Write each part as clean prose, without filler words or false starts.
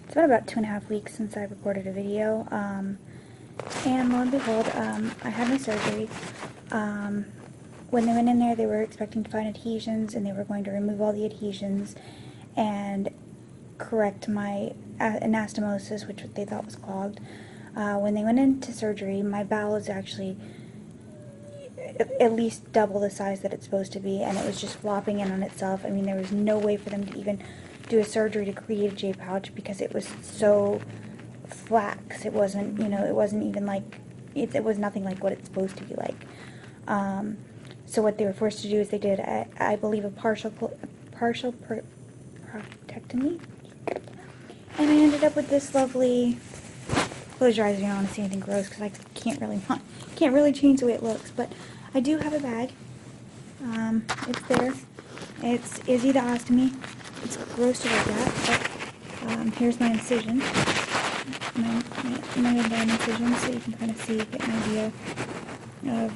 It's been about 2.5 weeks since I recorded a video, and lo and behold, I had my surgery. When they went in there, they were expecting to find adhesions, and they were going to remove all the adhesions and correct my anastomosis, which they thought was clogged. When they went into surgery, my bowel is actually at least double the size that it's supposed to be, and it was just flopping in on itself. I mean, there was no way for them to even do a surgery to create a J pouch because it was so flax. It wasn't, it wasn't even like, it was nothing like what it's supposed to be like. So what they were forced to do is they did, I believe, a partial prostatectomy, and I ended up with this lovely. Close your eyes if you don't want to see anything gross, because I can't really change the way it looks. But I do have a bag. It's there. It's ileostomy. It's gross to look at, but here's my incision. My incision, so you can kind of see, get an idea of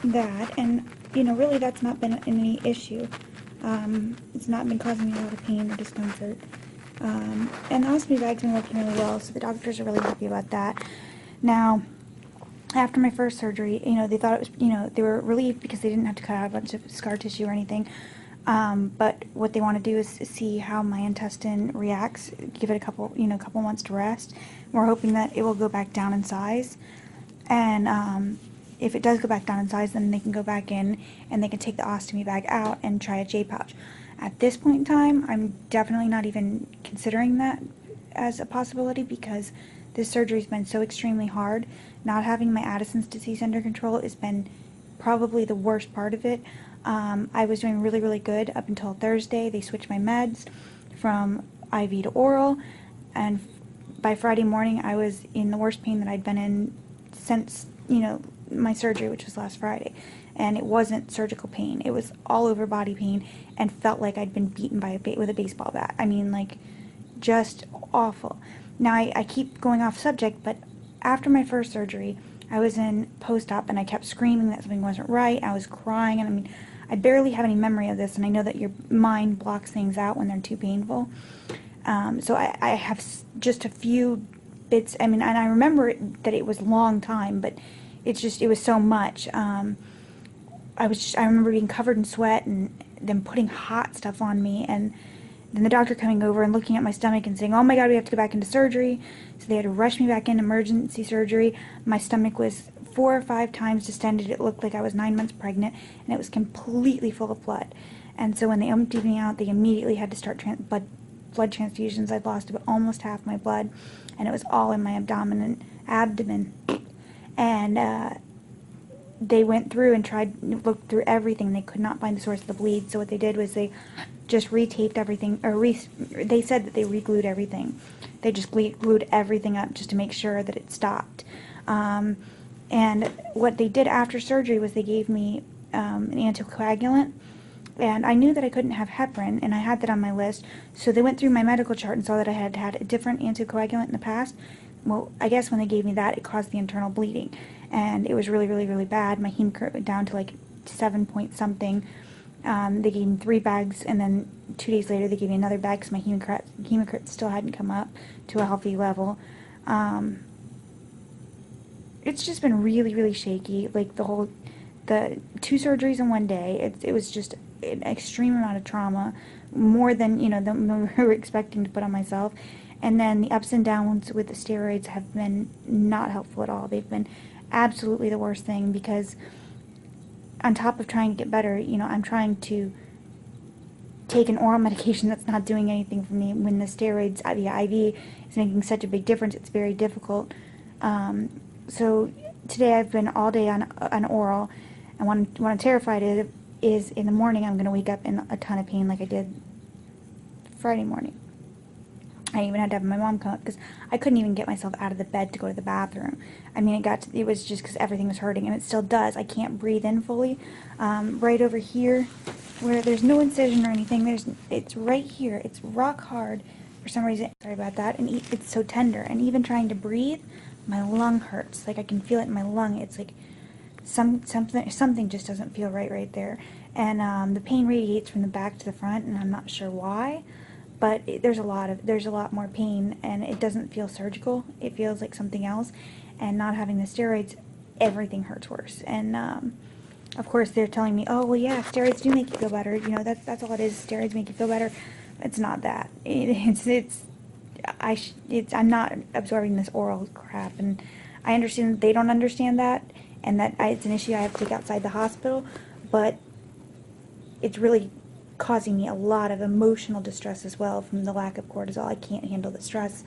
that. And really, that's not been any issue. It's not been causing me a lot of pain or discomfort. And the ostomy bag's been working really well, so the doctors are really happy about that. Now, after my first surgery, they thought it was, they were relieved because they didn't have to cut out a bunch of scar tissue or anything. But what they want to do is see how my intestine reacts, give it a couple months to rest. We're hoping that it will go back down in size. And if it does go back down in size, then they can go back in and they can take the ostomy bag out and try a J pouch. At this point in time, I'm definitely not even considering that as a possibility because this surgery's been so extremely hard. Not having my Addison's disease under control has been probably the worst part of it. I was doing really, really good up until Thursday. They switched my meds from IV to oral, and by Friday morning, I was in the worst pain that I'd been in since, my surgery, which was last Friday. And it wasn't surgical pain. It was all over body pain and felt like I'd been beaten with a baseball bat. I mean, like, just awful. Now, I keep going off subject, but after my first surgery, I was in post-op and I kept screaming that something wasn't right. I was crying, and I mean, I barely have any memory of this, and I know that your mind blocks things out when they're too painful. So I have just a few bits, I mean, and I remember that it was a long time, but it was so much. I remember being covered in sweat and them putting hot stuff on me, and then the doctor coming over and looking at my stomach and saying, "Oh my God, we have to go back into surgery." So they had to rush me back in emergency surgery. My stomach was 4 or 5 times distended. It looked like I was 9 months pregnant, and it was completely full of blood. And so when they emptied me out, they immediately had to start blood transfusions. I'd lost almost half my blood, and it was all in my abdomen. And they went through and looked through everything. They could not find the source of the bleed. So what they did was they just retaped everything, or they said that they re-glued everything. They just glued everything up just to make sure that it stopped. And what they did after surgery was they gave me an anticoagulant. And I knew that I couldn't have heparin, and I had that on my list. So they went through my medical chart and saw that I had had a different anticoagulant in the past. Well, I guess when they gave me that, it caused the internal bleeding. And it was really, really, really bad. My hematocrit went down to like 7 point something. They gave me 3 bags, and then 2 days later they gave me another bag because my hematocrit still hadn't come up to a healthy level. It's just been really, really shaky. Like the 2 surgeries in one day. It was just an extreme amount of trauma, more than than we were expecting to put on myself. And then the ups and downs with the steroids have been not helpful at all. They've been absolutely the worst thing because on top of trying to get better, I'm trying to take an oral medication that's not doing anything for me when the steroids, the IV, is making such a big difference. It's very difficult. So today I've been all day on an oral, and what I'm terrified of is in the morning I'm going to wake up in a ton of pain like I did Friday morning. I even had to have my mom come up because I couldn't even get myself out of the bed to go to the bathroom. I mean, it was just because everything was hurting, and it still does. I can't breathe in fully. Right over here, where there's no incision or anything, it's right here. It's rock hard for some reason. Sorry about that. And it's so tender. And even trying to breathe, my lung hurts. Like I can feel it in my lung. It's like something just doesn't feel right there. And the pain radiates from the back to the front, and I'm not sure why. but there's a lot more pain, and it doesn't feel surgical. It feels like something else, and not having the steroids, everything hurts worse. And of course, they're telling me, oh well, yeah, steroids do make you feel better. You know, that's all it is. Steroids make you feel better. It's not that. I'm not absorbing this oral crap, and I understand that they don't understand that, and that it's an issue I have to take outside the hospital, but it's really causing me a lot of emotional distress as well from the lack of cortisol. I can't handle the stress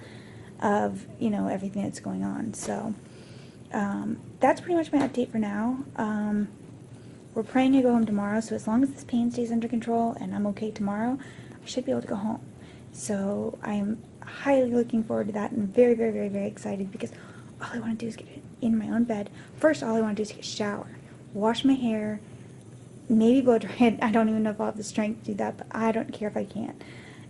of, you know, everything that's going on. So that's pretty much my update for now. We're praying to go home tomorrow, so as long as this pain stays under control and I'm okay tomorrow, I should be able to go home. So I'm highly looking forward to that, and very, very, very, very excited, because all I want to do is get in my own bed. First, all I want to do is take a shower, wash my hair, maybe blow dry it. I don't even know if I'll have the strength to do that, but I don't care if I can't.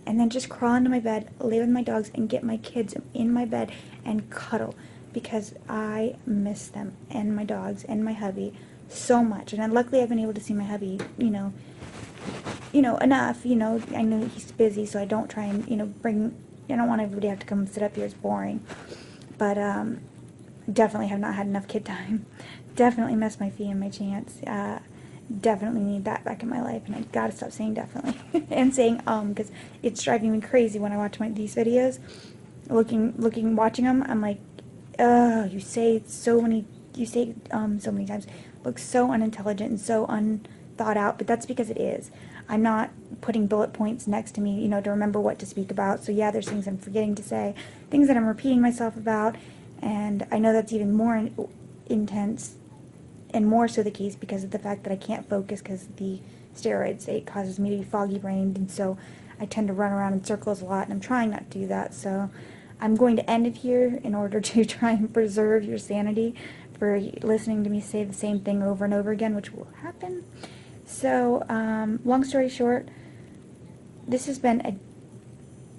And then just crawl into my bed, lay with my dogs, and get my kids in my bed and cuddle, because I miss them and my dogs and my hubby so much. And then luckily I've been able to see my hubby, enough. I know he's busy, so I don't try and, I don't want everybody to have to come sit up here. It's boring. But definitely have not had enough kid time. Definitely miss my fee and my chance. Definitely need that back in my life, and I gotta stop saying definitely and saying because it's driving me crazy when I watch these videos. Watching them, I'm like, oh, you say so many times. Looks so unintelligent and so unthought out, but that's because it is. I'm not putting bullet points next to me, to remember what to speak about. So yeah, there's things I'm forgetting to say, things that I'm repeating myself about, and I know that's even more intense and more so the case because of the fact that I can't focus because the steroids. It causes me to be foggy-brained, and so I tend to run around in circles a lot, and I'm trying not to do that. So I'm going to end it here in order to try and preserve your sanity for listening to me say the same thing over and over again, which will happen. So, long story short, this has been a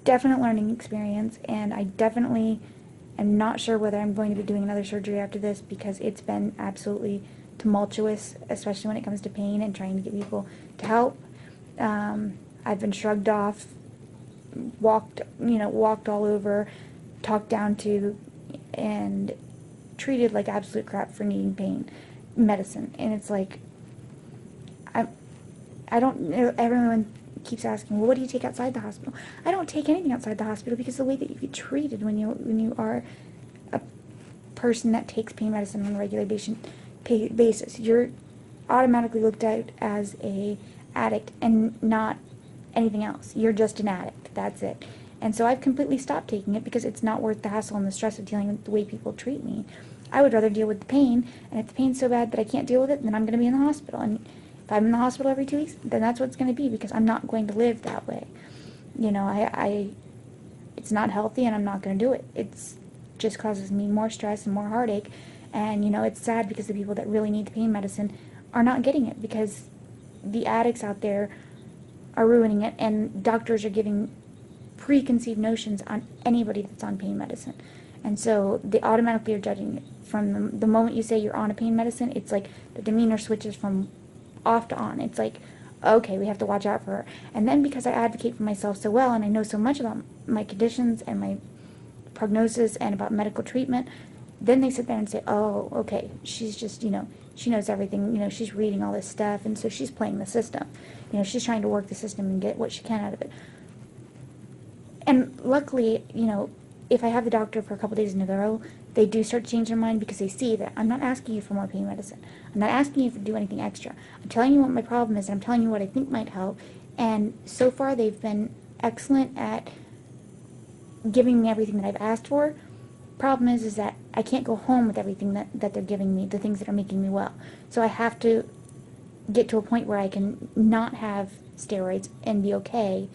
definite learning experience, and I definitely am not sure whether I'm going to be doing another surgery after this, because it's been absolutely tumultuous, especially when it comes to pain and trying to get people to help. I've been shrugged off, walked all over, talked down to, and treated like absolute crap for needing pain medicine. And it's like, I don't, everyone keeps asking, well, what do you take outside the hospital? I don't take anything outside the hospital, because the way that you get treated when you are a person that takes pain medicine on a regular basis, you're automatically looked at as a addict and not anything else. You're just an addict. That's it. And so I've completely stopped taking it, because it's not worth the hassle and the stress of dealing with the way people treat me. I would rather deal with the pain, and if the pain's so bad that I can't deal with it, then I'm going to be in the hospital. And if I'm in the hospital every 2 weeks, then that's what it's going to be, because I'm not going to live that way. It's not healthy, and I'm not going to do it. It's just causes me more stress and more heartache. And, it's sad, because the people that really need the pain medicine are not getting it, because the addicts out there are ruining it, and doctors are giving preconceived notions on anybody that's on pain medicine. And so they automatically are judging it. From the moment you say you're on a pain medicine, it's like the demeanor switches from off to on. It's like, okay, we have to watch out for her. And then because I advocate for myself so well, and I know so much about my conditions and my prognosis and about medical treatment, then they sit there and say, oh, okay, she's just, she knows everything, she's reading all this stuff, and so she's playing the system. She's trying to work the system and get what she can out of it. And luckily, if I have the doctor for a couple days in a row, they do start to change their mind, because they see that I'm not asking you for more pain medicine. I'm not asking you to do anything extra. I'm telling you what my problem is, and I'm telling you what I think might help. And so far, they've been excellent at giving me everything that I've asked for. Problem is that I can't go home with everything that they're giving me, the things that are making me well. So I have to get to a point where I can not have steroids and be okay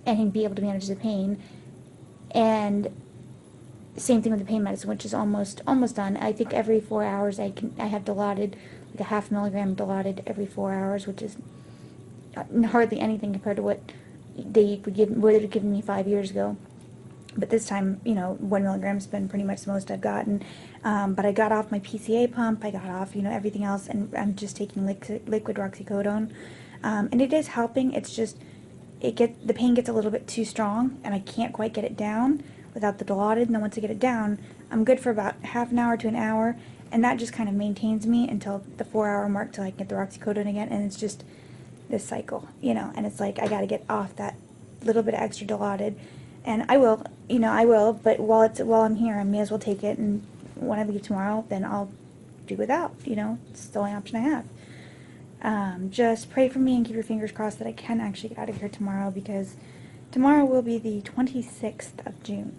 and be able to manage the pain. And same thing with the pain medicine, which is almost done. I think every 4 hours I have Dilaudid, like a 0.5 milligram Dilaudid every 4 hours, which is hardly anything compared to what they would have given me 5 years ago. But this time, 1 milligram has been pretty much the most I've gotten. But I got off my PCA pump. I got off, everything else, and I'm just taking liquid roxicodone. And it is helping. It's just, the pain gets a little bit too strong, and I can't quite get it down without the Dilaudid. And then once I get it down, I'm good for about half an hour to an hour, and that just kind of maintains me until the 4-hour mark till I can get the roxycodone again. And it's just this cycle, and it's like I got to get off that little bit of extra Dilaudid, and I will, I will. But while I'm here, I may as well take it. And when I leave tomorrow, then I'll do without. It's the only option I have. Just pray for me and keep your fingers crossed that I can actually get out of here tomorrow, because tomorrow will be the 26th of June.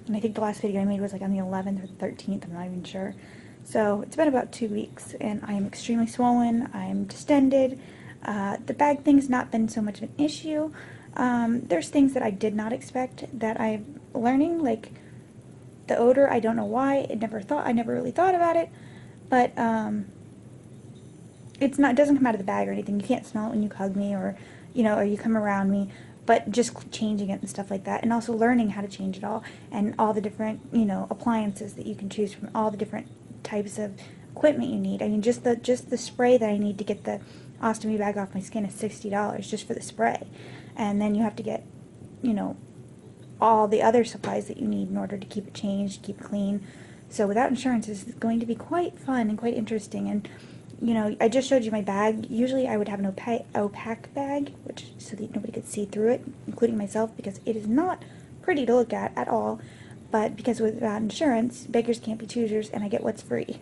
And I think the last video I made was like on the 11th or the 13th, I'm not even sure. So it's been about 2 weeks, and I am extremely swollen, I'm distended. The bag thing's not been so much of an issue. There's things that I did not expect that I'm learning, like the odor. I don't know why. I never really thought about it, but it doesn't come out of the bag or anything. You can't smell it when you hug me or you come around me, but just changing it and stuff like that, and also learning how to change it all, and all the different, appliances that you can choose from, all the different types of equipment you need. I mean, just the spray that I need to get the ostomy bag off my skin is $60 just for the spray. And then you have to get, all the other supplies that you need in order to keep it changed, keep it clean. So without insurance, it's going to be quite fun and quite interesting. And I just showed you my bag. Usually I would have an opaque bag, so that nobody could see through it, including myself, because it is not pretty to look at all. But because without insurance, beggars can't be choosers, and I get what's free.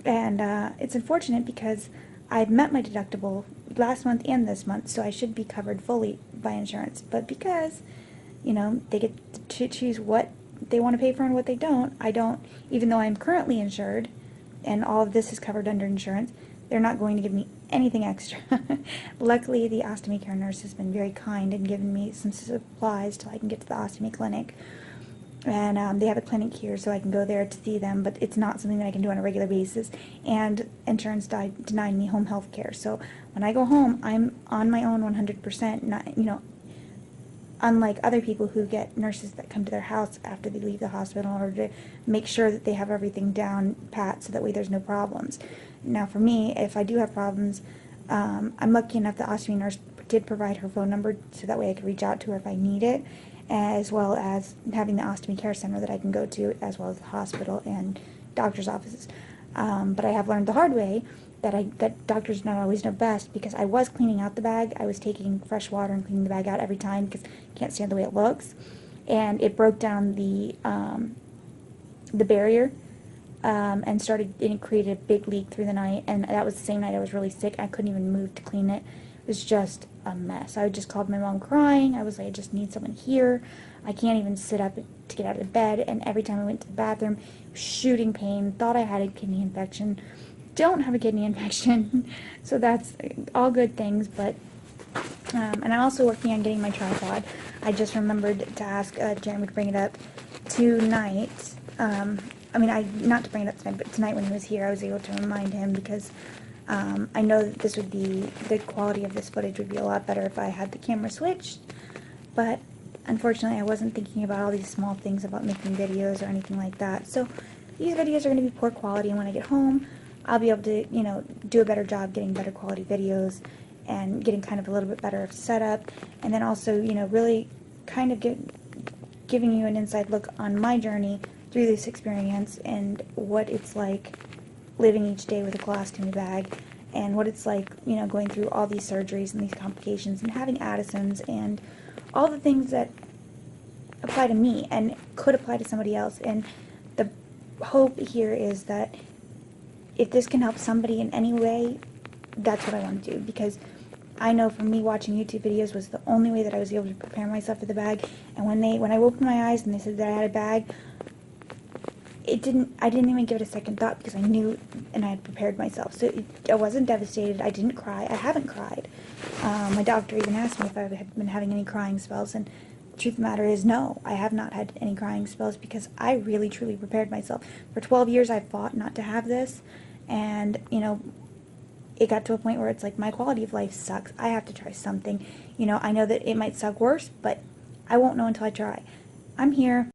And it's unfortunate because I've met my deductible last month and this month, so I should be covered fully by insurance. But because, they get to choose what they want to pay for and what they don't, I don't, even though I'm currently insured, and all of this is covered under insurance, they're not going to give me anything extra. Luckily, the ostomy care nurse has been very kind and given me some supplies till I can get to the ostomy clinic. And they have a clinic here, so I can go there to see them, but it's not something that I can do on a regular basis. And insurance denied me home health care. So when I go home, I'm on my own 100%, not, unlike other people who get nurses that come to their house after they leave the hospital in order to make sure that they have everything down pat, so that way there's no problems. Now for me, if I do have problems, I'm lucky enough that the ostomy nurse did provide her phone number, so that way I could reach out to her if I need it, as well as having the ostomy care center that I can go to, as well as the hospital and doctor's offices. But I have learned the hard way that doctors don't always know best, because I was cleaning out the bag. I was taking fresh water and cleaning the bag out every time, because I can't stand the way it looks. And it broke down the barrier, and it created a big leak through the night. And that was the same night I was really sick. I couldn't even move to clean it. It was just a mess. I just called my mom crying. I was like, I just need someone here. I can't even sit up to get out of bed. And every time I went to the bathroom, shooting pain, thought I had a kidney infection. Don't have a kidney infection. So that's all good things. But and I'm also working on getting my tripod. I just remembered to ask Jeremy to bring it up tonight. Not to bring it up tonight, but tonight when he was here, I was able to remind him, because I know that the quality of this footage would be a lot better if I had the camera switched, but unfortunately I wasn't thinking about all these small things about making videos or anything like that. So these videos are going to be poor quality, and when I get home, I'll be able to, do a better job getting better quality videos and getting kind of a little bit better of setup, and then also, really kind of giving you an inside look on my journey through this experience, and what it's like living each day with a colostomy bag, and what it's like, going through all these surgeries and these complications, and having Addison's, and all the things that apply to me and could apply to somebody else. And the hope here is that if this can help somebody in any way, that's what I want to do, because I know for me, watching YouTube videos was the only way that I was able to prepare myself for the bag. And when I opened my eyes and they said that I had a bag, I didn't even give it a second thought, because I knew and I had prepared myself. So I wasn't devastated. I didn't cry. I haven't cried. My doctor even asked me if I had been having any crying spells, and the truth of the matter is, no, I have not had any crying spells, because I really truly prepared myself. For 12 years I've fought not to have this, and it got to a point where it's like, my quality of life sucks. I have to try something. I know that it might suck worse, but I won't know until I try. I'm here.